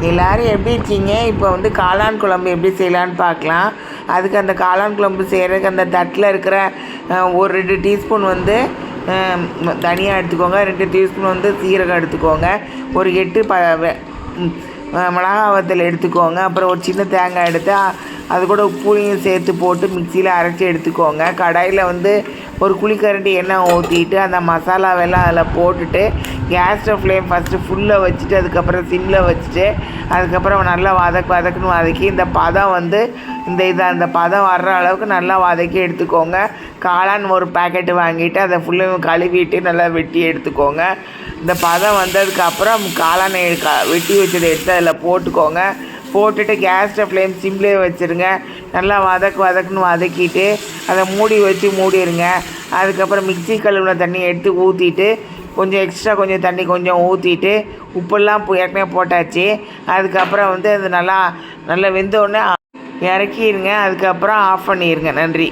எல்லோரும் எப்படி இருக்கீங்க? இப்போ வந்து காளான் குழம்பு எப்படி செய்யலான்னு பார்க்கலாம். அதுக்கு அந்த காளான் குழம்பு செய்கிறதுக்கு அந்த தட்டில் இருக்கிற ஒரு 2 டீஸ்பூன் வந்து தனியா எடுத்துக்கோங்க. 2 டீஸ்பூன் வந்து சீரகம் எடுத்துக்கோங்க. ஒரு 8 மிளகா வத்தல் எடுத்துக்கோங்க. அப்புறம் ஒரு சின்ன தேங்காய் எடுத்து அது கூட உப்பையும் சேர்த்து போட்டு மிக்சியில் அரைச்சி எடுத்துக்கோங்க. கடாயில் வந்து ஒரு குழிக்கரண்டி எண்ணெய் ஊற்றிட்டு அந்த மசாலாவெல்லாம் அதில் போட்டுட்டு கேஸ் ஸ்டவ் ஃப்ளேம் ஃபஸ்ட்டு ஃபுல்லில் வச்சுட்டு அதுக்கப்புறம் சிம்மில் வச்சுட்டு அதுக்கப்புறம் நல்லா வதக்குன்னு வதக்கி இந்த பதம் வந்து அந்த பதம் வர்ற அளவுக்கு நல்லா வதக்கி எடுத்துக்கோங்க. காளான் ஒரு பேக்கெட்டு வாங்கிட்டு அதை ஃபுல்லும் கழுவிட்டு நல்லா வெட்டி எடுத்துக்கோங்க. இந்த பதம் வந்ததுக்கப்புறம் காளானை வெட்டி வச்சதை எடுத்து அதில் போட்டுக்கோங்க. போட்டுட்டு கேஸ் ஸ்டவ் ஃப்ளேம் சிம்லேயே வச்சுருங்க. நல்லா வதக்குன்னு வதக்கிட்டு அதை மூடிடுங்க. அதுக்கப்புறம் மிக்ஸி கழுவின தண்ணி எடுத்து ஊற்றிட்டு கொஞ்சம் எக்ஸ்ட்ரா கொஞ்சம் தண்ணி கொஞ்சம் ஊற்றிட்டு உப்பெல்லாம் ஏற்கனவே போட்டாச்சு. அதுக்கப்புறம் வந்து அது நல்லா வெந்தோடனே இறக்கிடுங்க. அதுக்கப்புறம் ஆஃப் பண்ணிடுங்க. நன்றி.